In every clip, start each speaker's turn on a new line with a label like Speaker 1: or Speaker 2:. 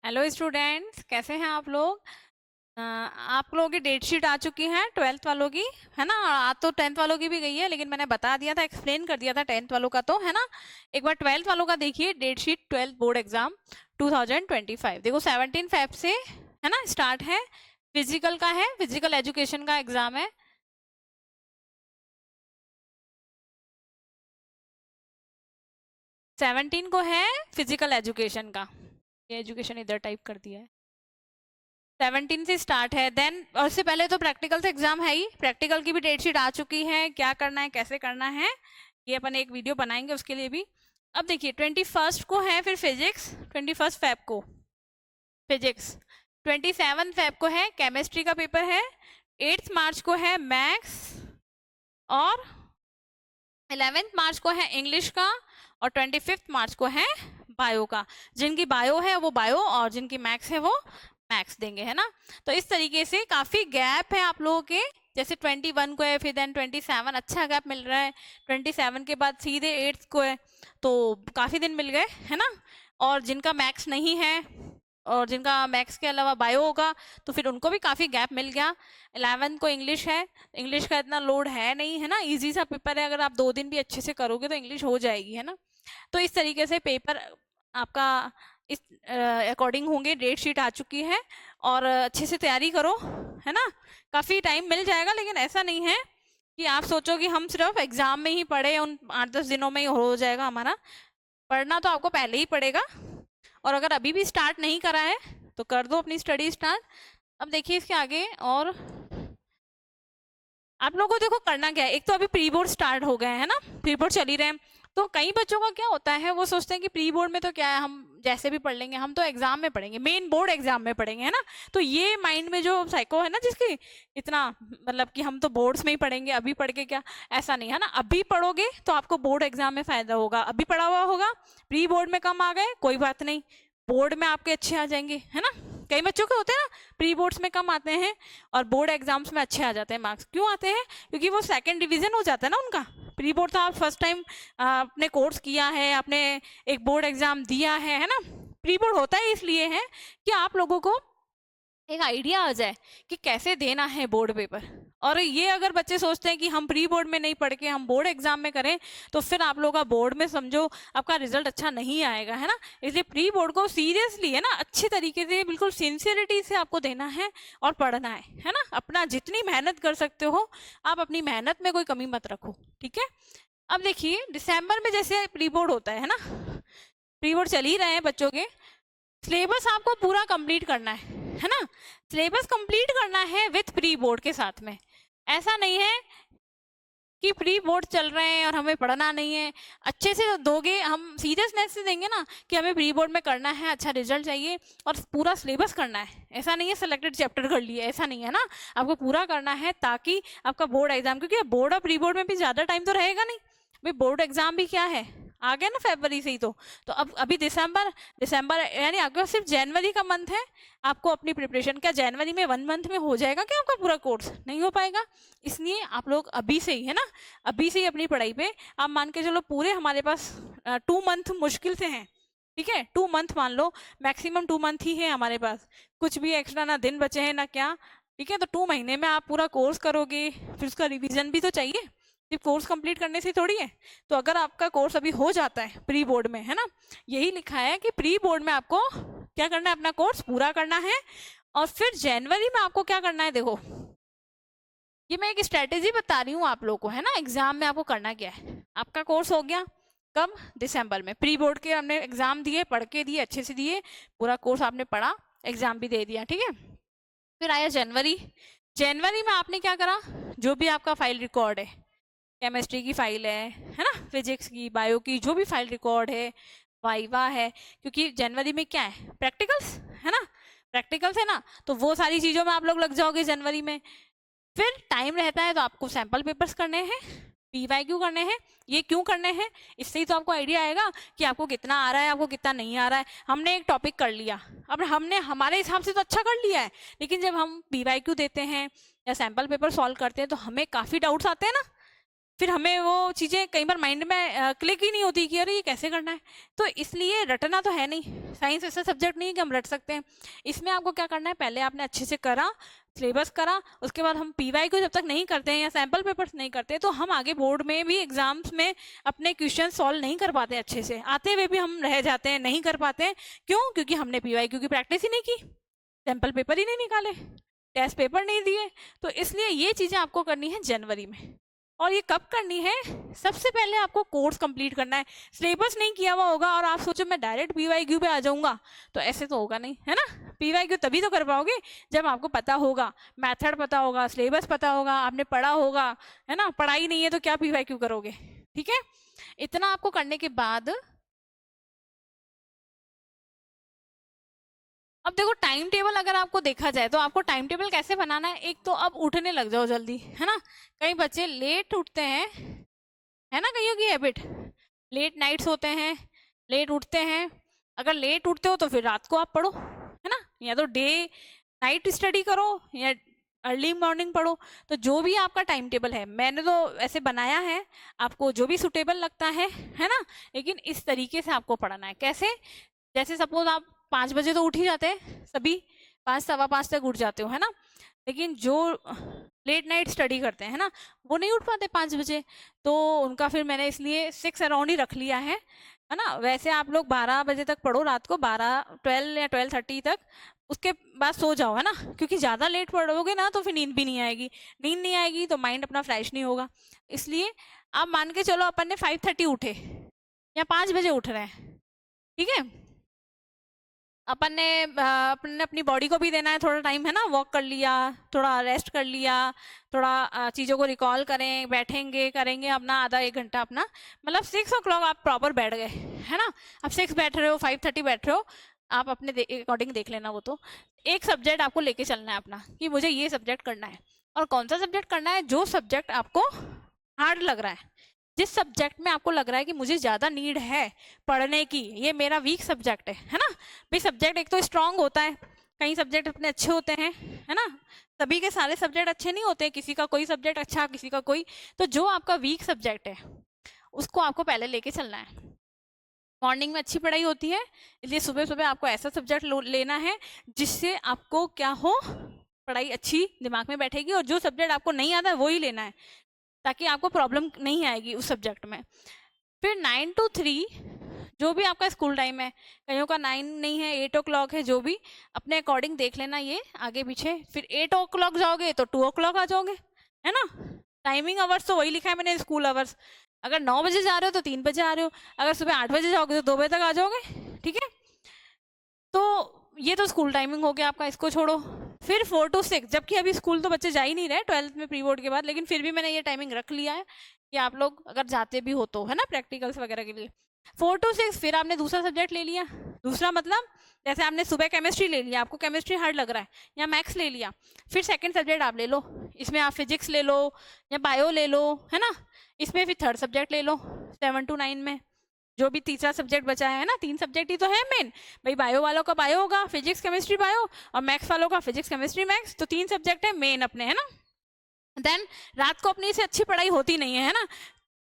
Speaker 1: Hello students, कैसे हैं आप लोग। आप लोगों की डेट शीट आ चुकी है ट्वेल्थ वालों की, है ना। आज तो टेंथ वालों की भी गई है, लेकिन मैंने बता दिया था, एक्सप्लेन कर दिया था टेंथ वालों का, तो है ना। एक बार ट्वेल्थ वालों का देखिए, date sheet twelfth board exam 2025। देखो 17 फेब से है ना स्टार्ट है। फिजिकल का है, फिजिकल एजुकेशन का एग्जाम है। 17 को है फिजिकल एजुकेशन का। ये एजुकेशन इधर टाइप कर दिया है। 17 से स्टार्ट है। देन और उससे पहले तो प्रैक्टिकल से एग्जाम है ही, प्रैक्टिकल की भी डेट शीट आ चुकी है। क्या करना है, कैसे करना है, ये अपन एक वीडियो बनाएंगे उसके लिए भी। अब देखिए 21 को है फिर फिजिक्स, 21 फेब को फिजिक्स, 27 फेब को है केमिस्ट्री का पेपर है, 8 मार्च को है मैथ्स, और 11 मार्च को है इंग्लिश का, और 25 मार्च को है बायो का। जिनकी बायो है वो बायो, और जिनकी मैथ्स है वो मैथ्स देंगे, है ना। तो इस तरीके से काफ़ी गैप है आप लोगों के। जैसे 21 को है, फिर देन 27, अच्छा गैप मिल रहा है। 27 के बाद सीधे 8 को है, तो काफ़ी दिन मिल गए, है ना। और जिनका मैथ्स नहीं है, और जिनका मैथ्स के अलावा बायो होगा, तो फिर उनको भी काफ़ी गैप मिल गया। 11 को इंग्लिश है, इंग्लिश का इतना लोड है नहीं, है ना। इजी सा पेपर है, अगर आप 2 दिन भी अच्छे से करोगे तो इंग्लिश हो जाएगी, है ना। तो इस तरीके से पेपर आपका इस अकॉर्डिंग होंगे। डेट शीट आ चुकी है, और अच्छे से तैयारी करो, है ना। काफ़ी टाइम मिल जाएगा, लेकिन ऐसा नहीं है कि आप सोचो कि हम सिर्फ एग्जाम में ही पढ़े, उन 8-10 दिनों में ही हो जाएगा हमारा। पढ़ना तो आपको पहले ही पड़ेगा, और अगर अभी भी स्टार्ट नहीं करा है तो कर दो अपनी स्टडी स्टार्ट। अब देखिए इसके आगे, और आप लोगों को देखो करना क्या है। एक तो अभी प्री बोर्ड स्टार्ट हो गए हैं ना, प्री बोर्ड चल ही रहे हैं। तो कई बच्चों का क्या होता है, वो सोचते हैं कि प्री बोर्ड में तो क्या है, हम जैसे भी पढ़ लेंगे, हम तो एग्जाम में पढ़ेंगे, मेन बोर्ड एग्जाम में पढ़ेंगे, है ना। तो ये माइंड में जो साइको है ना, जिसकी इतना मतलब कि हम तो बोर्ड्स में ही पढ़ेंगे, अभी पढ़ के क्या, ऐसा नहीं है ना। अभी पढ़ोगे तो आपको बोर्ड एग्जाम में फायदा होगा। अभी पढ़ा हुआ होगा, प्री बोर्ड में कम आ गए कोई बात नहीं, बोर्ड में आपके अच्छे आ जाएंगे, है ना। कई बच्चों के होते हैं ना, प्री बोर्ड्स में कम आते हैं और बोर्ड एग्जाम्स में अच्छे आ जाते हैं मार्क्स। क्यों आते हैं? क्योंकि वो सेकंड डिवीजन हो जाता है ना उनका। प्री बोर्ड तो आप फर्स्ट टाइम आपने कोर्स किया है, आपने एक बोर्ड एग्जाम दिया है ना। प्री बोर्ड होता है इसलिए है कि आप लोगों को एक आइडिया आ जाए कि कैसे देना है बोर्ड पेपर। और ये अगर बच्चे सोचते हैं कि हम प्री बोर्ड में नहीं पढ़ के हम बोर्ड एग्जाम में करें, तो फिर आप लोगों का बोर्ड में समझो आपका रिजल्ट अच्छा नहीं आएगा, है ना। इसलिए प्री बोर्ड को सीरियसली, है ना, अच्छी तरीके से बिल्कुल सिंसियरिटी से आपको देना है और पढ़ना है ना। अपना जितनी मेहनत कर सकते हो आप अपनी मेहनत में कोई कमी मत रखो, ठीक है। अब देखिए दिसंबर में जैसे प्री बोर्ड होता है ना, प्री बोर्ड चल ही रहे हैं बच्चों के, सिलेबस आपको पूरा कंप्लीट करना है ना। सिलेबस कंप्लीट करना है विथ प्री बोर्ड के साथ में। ऐसा नहीं है कि प्री बोर्ड चल रहे हैं और हमें पढ़ना नहीं है। अच्छे से दोगे, हम सीरियसनेस से देंगे ना कि हमें प्री बोर्ड में करना है, अच्छा रिजल्ट चाहिए और पूरा सिलेबस करना है। ऐसा नहीं है सेलेक्टेड चैप्टर कर लिए, ऐसा नहीं है ना। आपको पूरा करना है ताकि आपका बोर्ड एग्जाम, क्योंकि बोर्ड और प्री बोर्ड में भी ज़्यादा टाइम तो रहेगा नहीं भाई। बोर्ड एग्जाम भी क्या है, आ गया ना फरवरी से ही। तो अब अभी दिसंबर, दिसंबर यानी आपका सिर्फ जनवरी का मंथ है। आपको अपनी प्रिपरेशन, क्या जनवरी में 1 मंथ में हो जाएगा क्या आपका पूरा कोर्स? नहीं हो पाएगा। इसलिए आप लोग अभी से ही, है ना, अभी से ही अपनी पढ़ाई पे आप मान के चलो, पूरे हमारे पास 2 मंथ मुश्किल से हैं, ठीक है। 2 मंथ मान लो, मैक्सिमम 2 मंथ ही है हमारे पास। कुछ भी एक्स्ट्रा ना दिन बचे हैं ना क्या, ठीक है। तो 2 महीने में आप पूरा कोर्स करोगे, फिर उसका रिवीजन भी तो चाहिए, सिर्फ कोर्स कंप्लीट करने से थोड़ी है। तो अगर आपका कोर्स अभी हो जाता है प्री बोर्ड में, है ना, यही लिखा है कि प्री बोर्ड में आपको क्या करना है, अपना कोर्स पूरा करना है। और फिर जनवरी में आपको क्या करना है, देखो ये मैं एक स्ट्रेटेजी बता रही हूँ आप लोगों को, है ना। एग्जाम में आपको करना क्या है, आपका कोर्स हो गया कब, दिसंबर में। प्री बोर्ड के हमने एग्जाम दिए, पढ़ के दिए, अच्छे से दिए, पूरा कोर्स आपने पढ़ा, एग्जाम भी दे दिया, ठीक है। फिर आया जनवरी। जनवरी में आपने क्या करा, जो भी आपका फाइल रिकॉर्ड है, केमिस्ट्री की फाइल है ना, फिजिक्स की, बायो की, जो भी फाइल रिकॉर्ड है, वाइवा है, क्योंकि जनवरी में क्या है, प्रैक्टिकल्स, है ना, प्रैक्टिकल्स है ना। तो वो सारी चीज़ों में आप लोग लग जाओगे जनवरी में। फिर टाइम रहता है तो आपको सैंपल पेपर्स करने हैं, पीवाईक्यू करने हैं। ये क्यों करने हैं, इससे ही तो आपको आइडिया आएगा कि आपको कितना आ रहा है, आपको कितना नहीं आ रहा है। हमने एक टॉपिक कर लिया, अब हमने हमारे हिसाब से तो अच्छा कर लिया है, लेकिन जब हम पीवाईक्यू देते हैं या सैंपल पेपर सॉल्व करते हैं तो हमें काफ़ी डाउट्स आते हैं ना। फिर हमें वो चीज़ें कई बार माइंड में क्लिक ही नहीं होती कि अरे ये कैसे करना है। तो इसलिए रटना तो है नहीं, साइंस ऐसा सब्जेक्ट नहीं है कि हम रट सकते हैं। इसमें आपको क्या करना है, पहले आपने अच्छे से करा, सिलेबस करा, उसके बाद हम पीवाई को जब तक नहीं करते हैं या सैम्पल पेपर्स नहीं करते, तो हम आगे बोर्ड में भी एग्जाम्स में अपने क्वेश्चन सॉल्व नहीं कर पाते अच्छे से, आते हुए भी हम रह जाते हैं, नहीं कर पाते हैं। क्यों? क्योंकि हमने पीवाई की प्रैक्टिस ही नहीं की, सैम्पल पेपर ही नहीं निकाले, टेस्ट पेपर नहीं दिए। तो इसलिए ये चीज़ें आपको करनी है जनवरी में। और ये कब करनी है? सबसे पहले आपको कोर्स कंप्लीट करना है। सिलेबस नहीं किया हुआ होगा और आप सोचो मैं डायरेक्ट पीवाईक्यू पे आ जाऊंगा, तो ऐसे तो होगा नहीं, है ना। पीवाईक्यू तभी तो कर पाओगे जब आपको पता होगा, मेथड पता होगा, सिलेबस पता होगा, आपने पढ़ा होगा, है ना। पढ़ाई नहीं है तो क्या पीवाईक्यू करोगे? ठीक है, इतना आपको करने के बाद अब देखो टाइम टेबल अगर आपको देखा जाए तो आपको टाइम टेबल कैसे बनाना है। एक तो अब उठने लग जाओ जल्दी, है ना। कई बच्चे लेट उठते हैं, है ना, कईयों की हैबिट, लेट नाइट्स होते हैं, लेट उठते हैं। अगर लेट उठते हो तो फिर रात को आप पढ़ो, है ना, या तो डे नाइट स्टडी करो या अर्ली मॉर्निंग पढ़ो। तो जो भी आपका टाइम टेबल है, मैंने तो ऐसे बनाया है, आपको जो भी सुटेबल लगता है ना। लेकिन इस तरीके से आपको पढ़ना है। कैसे? जैसे सपोज आप 5 बजे तो उठ ही जाते हैं सभी, 5 सवा 5 तक उठ जाते हो, है ना। लेकिन जो लेट नाइट स्टडी करते हैं ना, वो नहीं उठ पाते 5 बजे, तो उनका फिर मैंने इसलिए 6 अराउंड ही रख लिया है ना। वैसे आप लोग 12 बजे तक पढ़ो रात को, 12 या 12:30 तक, उसके बाद सो जाओ, है ना। क्योंकि ज़्यादा लेट पढ़ोगे ना तो फिर नींद भी नहीं आएगी, नींद नहीं आएगी तो माइंड अपना फ्रेश नहीं होगा। इसलिए आप मान के चलो अपन ने 5:30 उठे या 5 बजे उठ रहे हैं, ठीक है। अपन ने अपनी बॉडी को भी देना है थोड़ा टाइम, है ना। वॉक कर लिया, थोड़ा रेस्ट कर लिया, थोड़ा चीज़ों को रिकॉल करें, बैठेंगे करेंगे अपना आधा 1 घंटा अपना, मतलब 6 o'clock आप प्रॉपर बैठ गए, है ना। अब 6 बैठ रहे हो, 5:30 बैठ रहे हो, आप अपने अकॉर्डिंग देख लेना। वो तो एक सब्जेक्ट आपको लेके चलना है अपना, कि मुझे ये सब्जेक्ट करना है। और कौन सा सब्जेक्ट करना है? जो सब्जेक्ट आपको हार्ड लग रहा है, जिस सब्जेक्ट में आपको लग रहा है कि मुझे ज़्यादा नीड है पढ़ने की, ये मेरा वीक सब्जेक्ट है ना। भाई सब्जेक्ट एक तो स्ट्रांग होता है, कई सब्जेक्ट अपने अच्छे होते हैं, है ना। सभी के सारे सब्जेक्ट अच्छे नहीं होते, किसी का कोई सब्जेक्ट अच्छा, किसी का कोई। तो जो आपका वीक सब्जेक्ट है उसको आपको पहले लेके चलना है। मॉर्निंग में अच्छी पढ़ाई होती है, इसलिए सुबह सुबह आपको ऐसा सब्जेक्ट लेना है जिससे आपको क्या हो, पढ़ाई अच्छी दिमाग में बैठेगी। और जो सब्जेक्ट आपको नहीं आता है वो ही लेना है, ताकि आपको प्रॉब्लम नहीं आएगी उस सब्जेक्ट में। फिर 9 to 3 जो भी आपका स्कूल टाइम है, कईयों का 9 नहीं है, 8 o'clock है, जो भी अपने अकॉर्डिंग देख लेना ये आगे पीछे। फिर 8 o'clock जाओगे तो 2 o'clock आ जाओगे, है ना। टाइमिंग आवर्स तो वही लिखा है मैंने, स्कूल आवर्स। अगर 9 बजे जा रहे हो तो 3 बजे आ रहे हो, अगर सुबह 8 बजे जाओगे तो 2 बजे तक आ जाओगे, ठीक है। तो ये तो स्कूल टाइमिंग हो गया आपका, इसको छोड़ो। फिर 4 to 6, जबकि अभी स्कूल तो बच्चे जा ही नहीं रहे 12th में प्री बोर्ड के बाद, लेकिन फिर भी मैंने ये टाइमिंग रख लिया है कि आप लोग अगर जाते भी हो तो, है ना, प्रैक्टिकल्स वगैरह के लिए। 4 to 6 फिर आपने दूसरा सब्जेक्ट ले लिया। दूसरा मतलब जैसे आपने सुबह केमिस्ट्री ले लिया, आपको केमिस्ट्री हार्ड लग रहा है, या मैथ्स ले लिया, फिर सेकंड सब्जेक्ट आप ले लो, इसमें आप फिजिक्स ले लो या बायो ले लो, है ना। इसमें फिर थर्ड सब्जेक्ट ले लो 7 to 9 में। जो भी तीसरा सब्जेक्ट बचा है ना, 3 सब्जेक्ट ही तो है मेन भाई। बायो वालों का बायो होगा, फिजिक्स केमिस्ट्री बायो, और मैथ्स वालों का फिजिक्स केमिस्ट्री मैथ्स। तो 3 सब्जेक्ट है मेन अपने, है ना। देन रात को अपनी से अच्छी पढ़ाई होती नहीं है ना,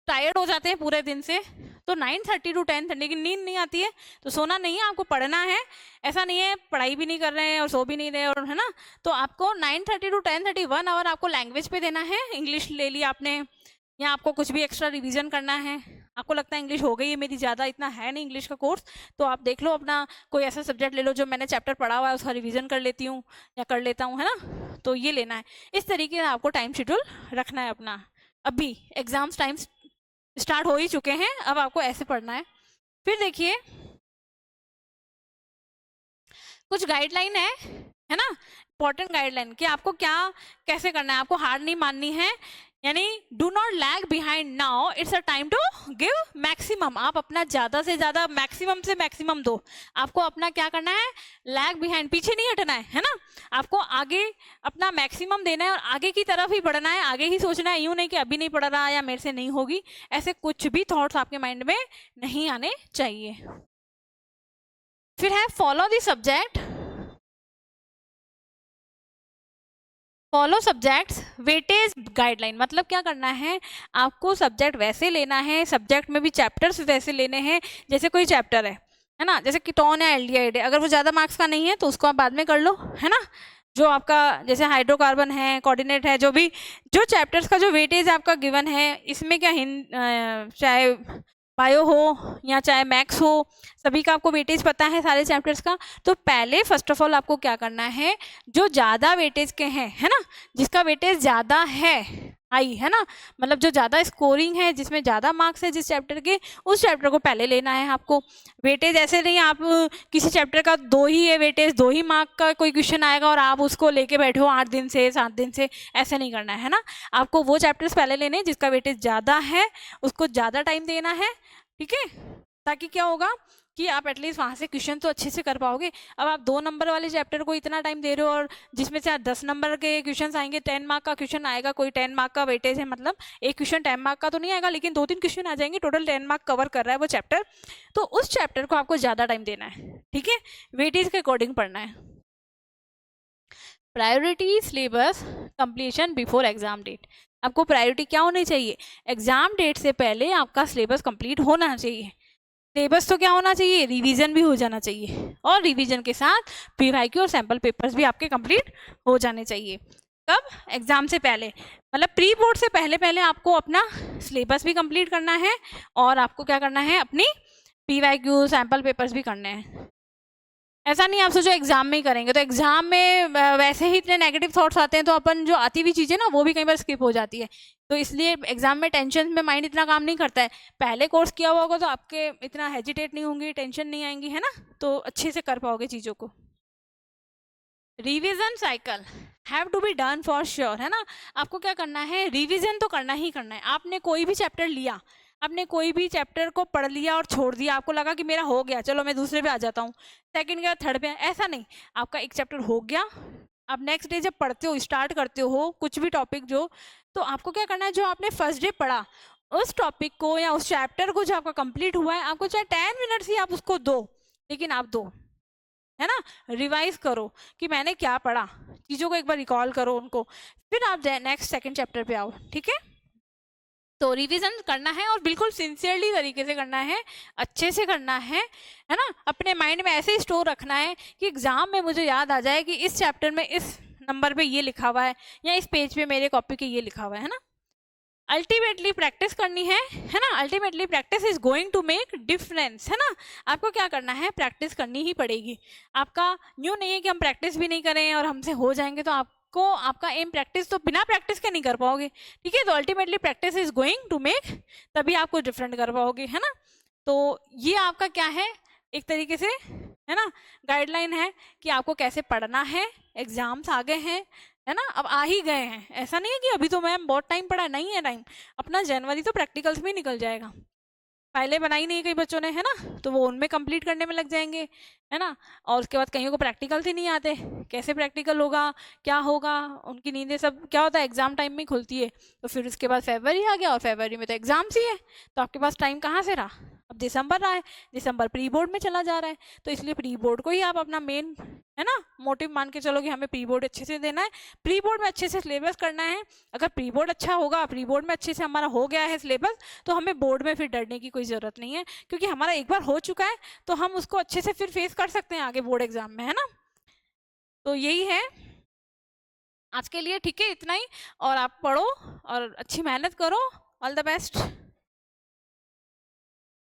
Speaker 1: टायर्ड हो जाते हैं पूरे दिन से। तो 9:30 to 10:30 की नींद नहीं आती है, तो सोना नहीं है, आपको पढ़ना है। ऐसा नहीं है पढ़ाई भी नहीं कर रहे हैं और सो भी नहीं रहे, और है ना। तो आपको 9:30 to 10:30 1 आवर आपको लैंग्वेज पे देना है। इंग्लिश ले लिया आपने, या आपको कुछ भी एक्स्ट्रा रिवीजन करना है, आपको लगता है इंग्लिश हो गई है मेरी, ज़्यादा इतना है नहीं इंग्लिश का कोर्स, तो आप देख लो अपना कोई ऐसा सब्जेक्ट ले लो जो मैंने चैप्टर पढ़ा हुआ है उसका रिवीजन कर लेती हूँ या कर लेता हूँ, है ना। तो ये लेना है। इस तरीके से आपको टाइम शेड्यूल रखना है अपना। अभी एग्जाम्स टाइम स्टार्ट हो ही चुके हैं, अब आपको ऐसे पढ़ना है। फिर देखिए कुछ गाइडलाइन है ना, इंपॉर्टेंट गाइडलाइन कि आपको क्या कैसे करना है। आपको हार नहीं माननी है, यानी do not lag behind, now it's a time to give maximum. आप अपना ज्यादा से ज्यादा, मैक्सिमम से मैक्सिमम दो। आपको अपना क्या करना है, लैग बिहाइंड, पीछे नहीं हटना है ना। आपको आगे अपना मैक्सिमम देना है और आगे की तरफ ही बढ़ना है, आगे ही सोचना है। यूं नहीं कि अभी नहीं पढ़ रहा या मेरे से नहीं होगी, ऐसे कुछ भी थॉट्स आपके माइंड में नहीं आने चाहिए। फिर है follow the subject follow subjects weightage guideline, मतलब क्या करना है, आपको सब्जेक्ट वैसे लेना है, सब्जेक्ट में भी चैप्टर्स वैसे लेने हैं जैसे कोई चैप्टर है ना, जैसे कीटोन है, एल्डिहाइड है, अगर वो ज़्यादा मार्क्स का नहीं है तो उसको आप बाद में कर लो, है ना। जो आपका जैसे हाइड्रोकार्बन है, कोऑर्डिनेट है, जो भी जो चैप्टर्स का जो वेटेज आपका गिवन है, इसमें क्या चाहे बायो हो या चाहे मैथ्स हो, सभी का आपको वेटेज पता है सारे चैप्टर्स का। तो पहले फर्स्ट ऑफ ऑल आपको क्या करना है, जो ज़्यादा वेटेज के हैं, है ना, जिसका वेटेज ज़्यादा है आई, है ना, मतलब जो ज़्यादा स्कोरिंग है, जिसमें ज़्यादा मार्क्स है जिस चैप्टर के, उस चैप्टर को पहले लेना है आपको। वेटेज ऐसे नहीं आप किसी चैप्टर का 2 ही है वेटेज, 2 ही मार्क का कोई क्वेश्चन आएगा और आप उसको लेके बैठे हो 8 दिन से 7 दिन से, ऐसे नहीं करना है ना। आपको वो चैप्टर्स पहले लेने हैं जिसका वेटेज ज़्यादा है, उसको ज़्यादा टाइम देना है, ठीक है, ताकि क्या होगा कि आप एटलीस्ट वहाँ से क्वेश्चन तो अच्छे से कर पाओगे। अब आप 2 नंबर वाले चैप्टर को इतना टाइम दे रहे हो और जिसमें से 10 नंबर के क्वेश्चन आएंगे, 10 मार्क का क्वेश्चन आएगा, कोई 10 मार्क का वेटेज है, मतलब एक क्वेश्चन 10 मार्क का तो नहीं आएगा, लेकिन 2-3 क्वेश्चन आ जाएंगे, टोटल 10 मार्क कवर कर रहा है वो चैप्टर, तो उस चैप्टर को आपको ज़्यादा टाइम देना है, ठीक है, वेटेज के अकॉर्डिंग पढ़ना है। Priority syllabus completion before exam date, आपको प्रायोरिटी क्या होनी चाहिए, एग्जाम डेट से पहले आपका सिलेबस कंप्लीट होना चाहिए। सिलेबस तो क्या होना चाहिए, रिवीजन भी हो जाना चाहिए, और रिवीजन के साथ पीवाईक्यू और सैम्पल पेपर्स भी आपके कंप्लीट हो जाने चाहिए। कब, एग्जाम से पहले, मतलब प्री बोर्ड से पहले पहले आपको अपना सिलेबस भी कंप्लीट करना है, और आपको क्या करना है, अपनी पीवाईक्यू सैम्पल पेपर्स भी करने हैं। ऐसा नहीं आप सोचो एग्जाम में ही करेंगे, तो एग्जाम में वैसे ही इतने नेगेटिव थॉट्स आते हैं, तो अपन जो आती हुई चीज़ें ना वो भी कई बार स्किप हो जाती है, तो इसलिए एग्जाम में टेंशन में माइंड इतना काम नहीं करता है। पहले कोर्स किया हुआ होगा तो आपके इतना हेजिटेट नहीं होंगी, टेंशन नहीं आएंगी, है ना, तो अच्छे से कर पाओगे चीज़ों को। Revision cycle have to be done for sure, है ना, आपको क्या करना है, रिविजन तो करना ही करना है। आपने कोई भी चैप्टर लिया, आपने कोई भी चैप्टर को पढ़ लिया और छोड़ दिया, आपको लगा कि मेरा हो गया, चलो मैं दूसरे पे आ जाता हूँ, सेकंड या थर्ड पे, ऐसा नहीं, आपका एक चैप्टर हो गया, आप नेक्स्ट डे जब पढ़ते हो, स्टार्ट करते हो कुछ भी टॉपिक जो, तो आपको क्या करना है, जो आपने फर्स्ट डे पढ़ा उस टॉपिक को या उस चैप्टर को जो आपका कंप्लीट हुआ है, आपको चाहे 10 मिनट्स ही आप उसको दो, लेकिन आप दो, है ना, रिवाइज करो कि मैंने क्या पढ़ा, चीज़ों को एक बार रिकॉल करो उनको, फिर आप नेक्स्ट सेकंड चैप्टर पे आओ, ठीक है। तो रिवीजन करना है और बिल्कुल सिंसियरली तरीके से करना है, अच्छे से करना है ना, अपने माइंड में ऐसे स्टोर रखना है कि एग्जाम में मुझे याद आ जाए कि इस चैप्टर में इस नंबर पे ये लिखा हुआ है, या इस पेज पे मेरे कॉपी के ये लिखा हुआ है ना। अल्टीमेटली प्रैक्टिस करनी है ना, ultimately practice is going to make difference, है ना, आपको क्या करना है, प्रैक्टिस करनी ही पड़ेगी। आपका न्यू नहीं है कि हम प्रैक्टिस भी नहीं करें और हमसे हो जाएंगे, तो आपको आपका एम प्रैक्टिस, तो बिना प्रैक्टिस के नहीं कर पाओगे, ठीक है, तो ultimately practice is going to make, तभी आप कुछ डिफरेंट कर पाओगे, है ना। तो ये आपका क्या है, एक तरीके से, है ना, गाइडलाइन है कि आपको कैसे पढ़ना है, एग्जाम्स आ गए हैं, है ना, अब आ ही गए हैं, ऐसा नहीं है कि अभी तो मैम बहुत टाइम पड़ा, नहीं है टाइम, अपना जनवरी तो प्रैक्टिकल्स में निकल जाएगा, फाइलें बनाई नहीं कई बच्चों ने, है ना, तो वो उनमें कंप्लीट करने में लग जाएंगे, है ना, और उसके बाद कईयों को प्रैक्टिकल्स ही नहीं आते, कैसे प्रैक्टिकल होगा, क्या होगा, उनकी नींदें सब क्या होता है एग्जाम टाइम में खुलती है, तो फिर उसके बाद फरवरी आ गया और फरवरी में तो एग्जाम्स ही है, तो आपके पास टाइम कहाँ से रहा, अब दिसंबर रहा है, दिसंबर प्री बोर्ड में चला जा रहा है, तो इसलिए प्री बोर्ड को ही आप अपना मेन, है ना, मोटिव मान के चलो कि हमें प्री बोर्ड अच्छे से देना है, प्री बोर्ड में अच्छे से सिलेबस करना है। अगर प्री बोर्ड अच्छा होगा, प्री बोर्ड में अच्छे से हमारा हो गया है सिलेबस, तो हमें बोर्ड में फिर डरने की कोई ज़रूरत नहीं है, क्योंकि हमारा एक बार हो चुका है, तो हम उसको अच्छे से फिर फेस कर सकते हैं आगे बोर्ड एग्जाम में, है ना। तो यही है आज के लिए, ठीक है, इतना ही, और आप पढ़ो और अच्छी मेहनत करो, ऑल द बेस्ट।